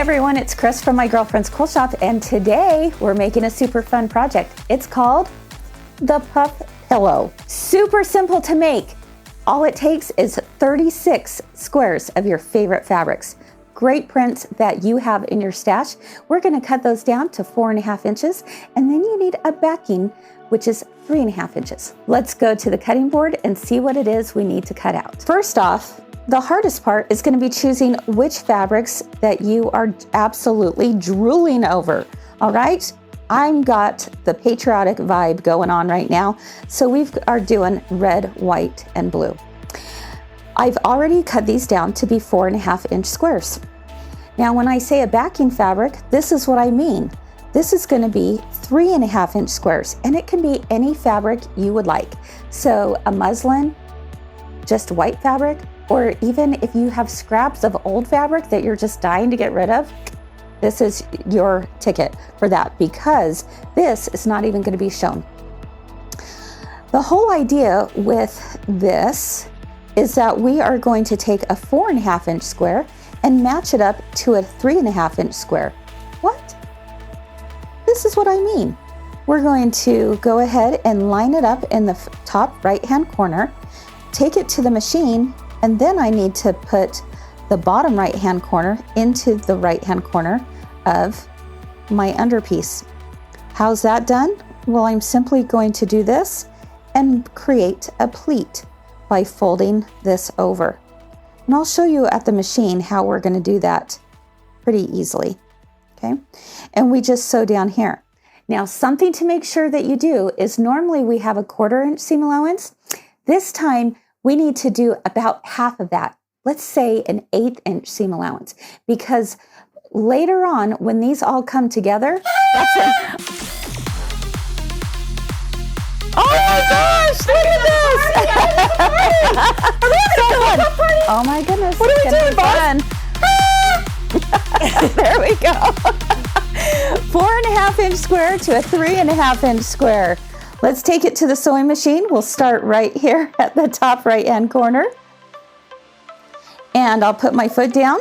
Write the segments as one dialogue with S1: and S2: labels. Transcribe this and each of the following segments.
S1: everyone, it's Kris from My Girlfriend's Quilt Shop, and today we're making a super fun project. It's called the Puff Pillow. Super simple to make. All it takes is 36 squares of your favorite fabrics. Great prints that you have in your stash. We're going to cut those down to 4.5 inches, and then you need a backing, which is 3.5 inches. Let's go to the cutting board and see what it is we need to cut out. First off, the hardest part is going to be choosing which fabrics that you are absolutely drooling over. All right, I've got the patriotic vibe going on right now, so we are doing red, white, and blue. I've already cut these down to be 4.5 inch squares. Now, when I say a backing fabric, this is what I mean. This is going to be 3.5 inch squares, and it can be any fabric you would like. So a muslin, just white fabric, or even if you have scraps of old fabric that you're just dying to get rid of, this is your ticket for that, because this is not even going to be shown. The whole idea with this is that we are going to take a 4.5 inch square and match it up to a 3.5 inch square. What? This is what I mean. We're going to go ahead and line it up in the top right-hand corner, take it to the machine, and then I need to put the bottom right-hand corner into the right-hand corner of my underpiece. How's that done? Well, I'm simply going to do this and create a pleat by folding this over. And I'll show you at the machine how we're going to do that pretty easily. Okay, and we just sew down here. Now, something to make sure that you do is normally we have a 1/4 inch seam allowance. This time we need to do about half of that. Let's say an 1/8 inch seam allowance, because later on when these all come together, that's it. Oh my gosh, look at this! So fun. Oh my goodness.
S2: What are we doing, boss?
S1: There we go. 4.5 inch square to a 3.5 inch square. Let's take it to the sewing machine. We'll start right here at the top right hand corner. And I'll put my foot down.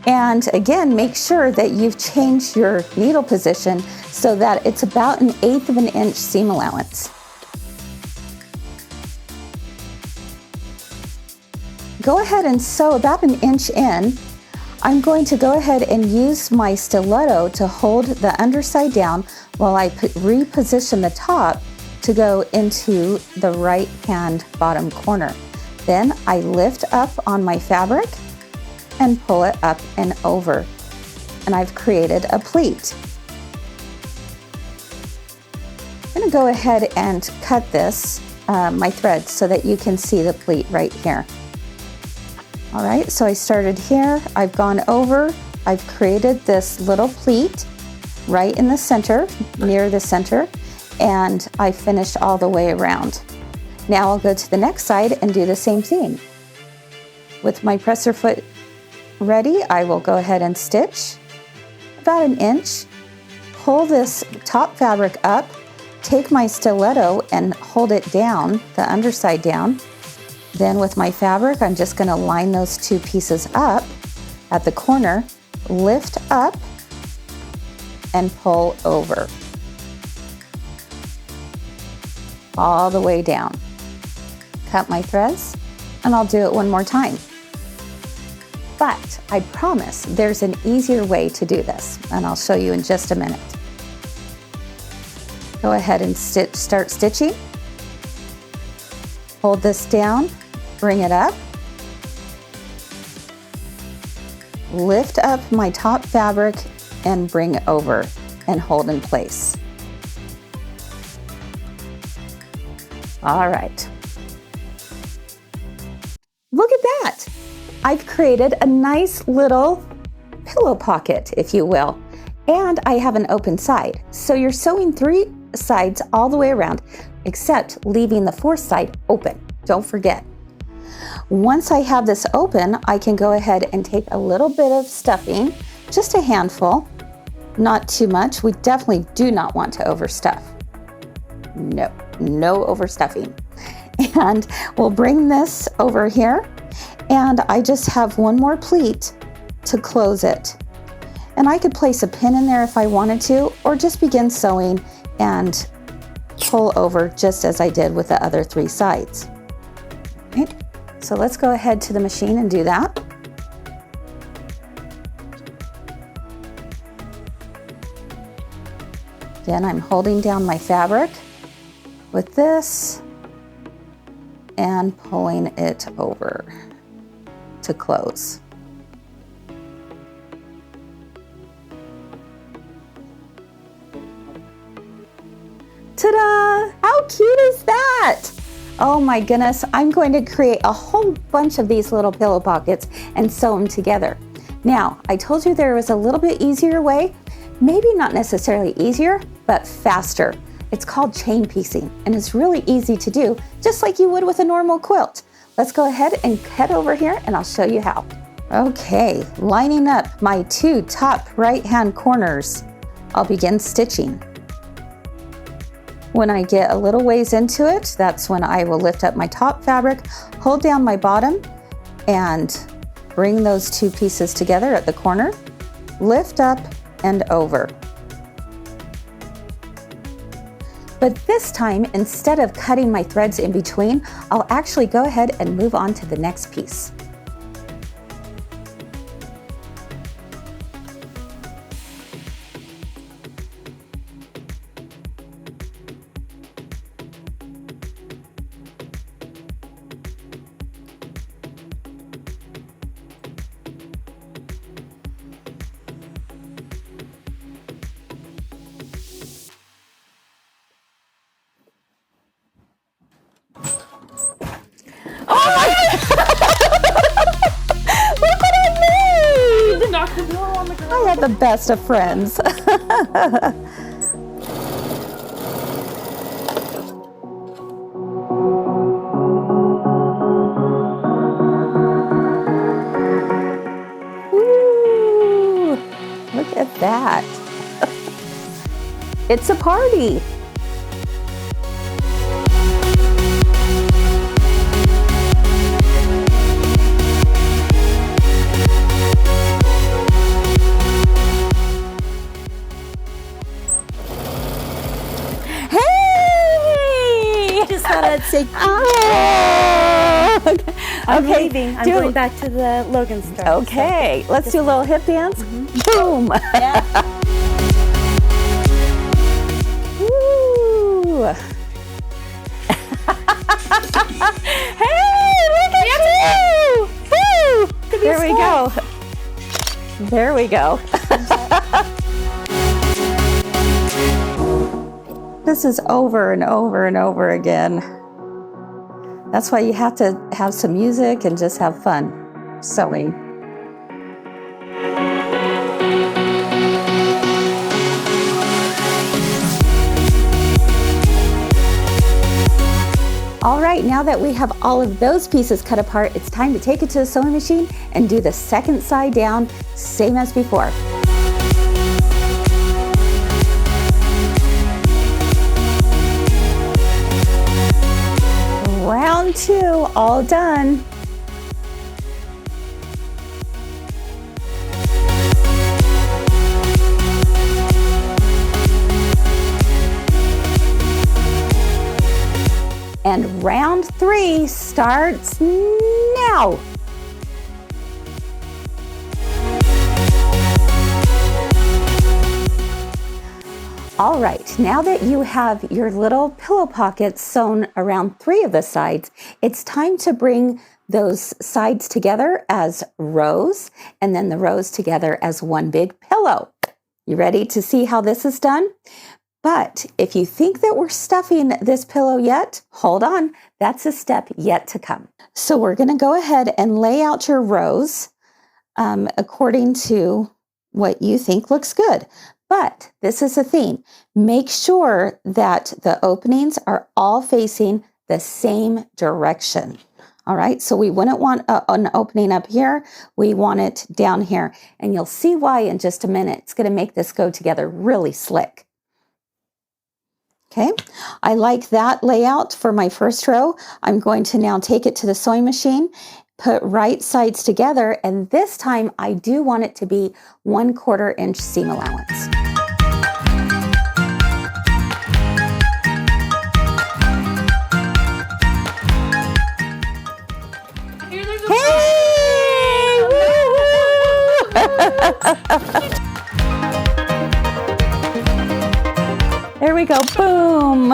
S1: And again, make sure that you've changed your needle position so that it's about 1/8 of an inch seam allowance. Go ahead and sew about 1 inch in. I'm going to go ahead and use my stiletto to hold the underside down while I reposition the top to go into the right hand bottom corner. Then I lift up on my fabric and pull it up and over. And I've created a pleat. I'm going to go ahead and cut this, my thread, so that you can see the pleat right here. All right, so I started here, I've gone over, I've created this little pleat right in the center, near the center, and I finished all the way around. Now I'll go to the next side and do the same thing. With my presser foot ready, I will go ahead and stitch about 1 inch, pull this top fabric up, take my stiletto and hold it down, the underside down. Then with my fabric, I'm just going to line those two pieces up at the corner, lift up, and pull over. All the way down. Cut my threads, and I'll do it one more time. But I promise there's an easier way to do this, and I'll show you in just a minute. Go ahead and start stitching. Hold this down, bring it up, lift up my top fabric and bring it over and hold in place. All right. Look at that. I've created a nice little pillow pocket, if you will, and I have an open side. So you're sewing 3 sides all the way around, except leaving the 4th side open. Don't forget. Once I have this open, I can go ahead and take a little bit of stuffing, just a handful, not too much. We definitely do not want to overstuff. No overstuffing. And we'll bring this over here, and I just have one more pleat to close it. And I could place a pin in there if I wanted to, or just begin sewing and pull over just as I did with the other 3 sides. Okay. So let's go ahead to the machine and do that. Again, I'm holding down my fabric with this and pulling it over to close. Ta-da! How cute is that? Oh my goodness, I'm going to create a whole bunch of these little pillow pockets and sew them together. Now, I told you there was a little bit easier way, maybe not necessarily easier, but faster. It's called chain piecing, and it's really easy to do, just like you would with a normal quilt. Let's go ahead and head over here and I'll show you how. Okay, lining up my 2 top right-hand corners, I'll begin stitching. When I get a little ways into it, that's when I will lift up my top fabric, hold down my bottom, and bring those 2 pieces together at the corner, lift up and over. But this time, instead of cutting my threads in between, I'll actually go ahead and move on to the next piece. I had the best of friends. Ooh, look at that. It's a party.
S2: Say,
S1: oh, okay.
S2: I'm leaving. I'm going back to the Logan store.
S1: Okay, so let's do a little hip dance. Boom.
S2: Yeah.
S1: Woo. Hey, look at you! Woo. There we go. There we go. This is over and over and over again. That's why you have to have some music and just have fun sewing. All right, now that we have all of those pieces cut apart, it's time to take it to the sewing machine and do the second side down, same as before. Round 2, all done. And round 3 starts now. All right, now that you have your little pillow pockets sewn around 3 of the sides, it's time to bring those sides together as rows and then the rows together as one big pillow. You ready to see how this is done? But if you think that we're stuffing this pillow yet, hold on, that's a step yet to come. So we're gonna go ahead and lay out your rows according to what you think looks good. But this is the thing, make sure that the openings are all facing the same direction. All right, so we wouldn't want an opening up here, we want it down here. And you'll see why in just a minute. It's gonna make this go together really slick. Okay, I like that layout for my first row. I'm going to now take it to the sewing machine, put right sides together, and this time I do want it to be 1/4 inch seam allowance. Hey! There we go, boom.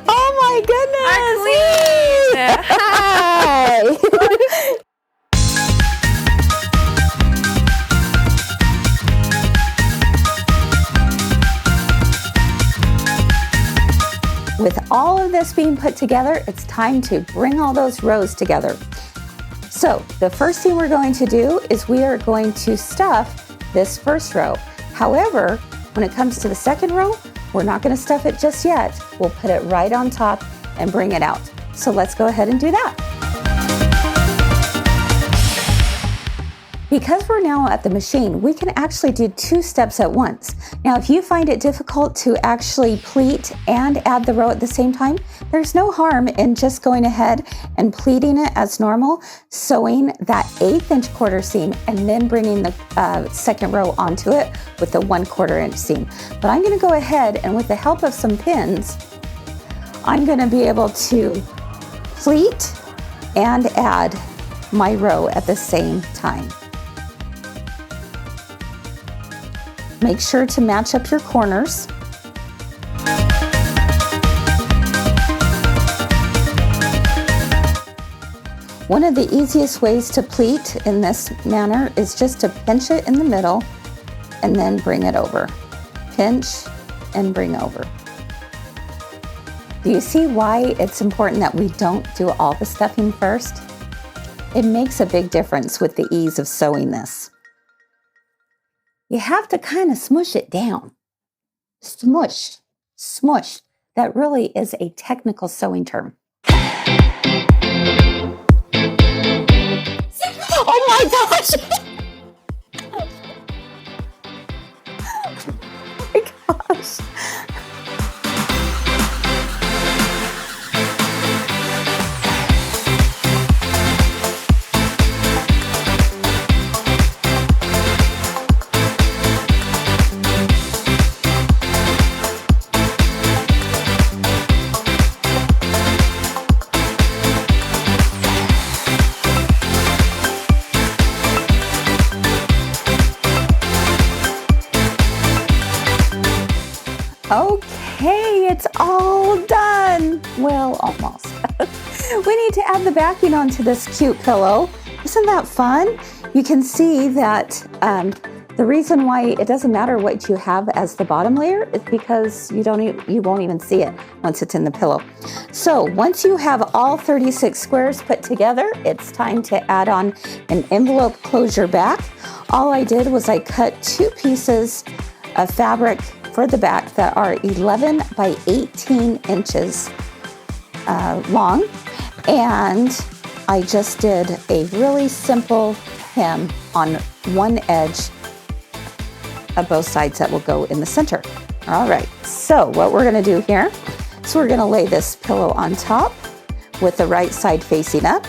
S1: Oh my goodness! Hi! With all of this being put together, it's time to bring all those rows together. So the first thing we're going to do is we are going to stuff this first row. However, when it comes to the second row, we're not going to stuff it just yet. We'll put it right on top and bring it out. So let's go ahead and do that. Because we're now at the machine, we can actually do 2 steps at once. Now, if you find it difficult to actually pleat and add the row at the same time, there's no harm in just going ahead and pleating it as normal, sewing that 1/8 inch quarter seam, and then bringing the second row onto it with the 1/4 inch seam. But I'm gonna go ahead and with the help of some pins, I'm gonna be able to pleat and add my row at the same time. Make sure to match up your corners. One of the easiest ways to pleat in this manner is just to pinch it in the middle and then bring it over. Pinch and bring over. Do you see why it's important that we don't do all the stuffing first? It makes a big difference with the ease of sewing this. You have to kind of smush it down. Smush, smush. That really is a technical sewing term. Oh my gosh! Oh my gosh. Okay, it's all done. Well, almost. We need to add the backing onto this cute pillow. Isn't that fun? You can see that the reason why it doesn't matter what you have as the bottom layer is because you won't even see it once it's in the pillow. So once you have all 36 squares put together, it's time to add on an envelope closure back. All I did was I cut 2 pieces of fabric for the back that are 11 by 18 inches long, and I just did a really simple hem on one edge of both sides that will go in the center. All right, so what we're gonna do here is we're gonna lay this pillow on top with the right side facing up,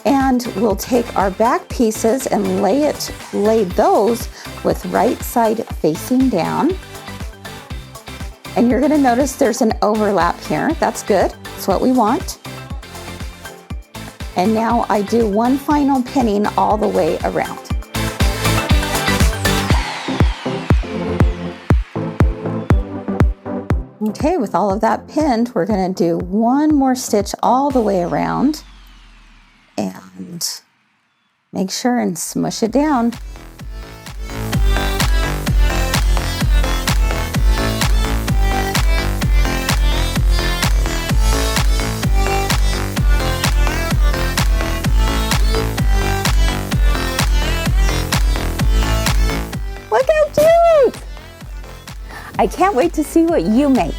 S1: and we'll take our back pieces and lay those with right side facing down. And you're gonna notice there's an overlap here. That's good, that's what we want. And now I do one final pinning all the way around. Okay, with all of that pinned, we're gonna do one more stitch all the way around and make sure and smush it down. Look how cute! I can't wait to see what you make.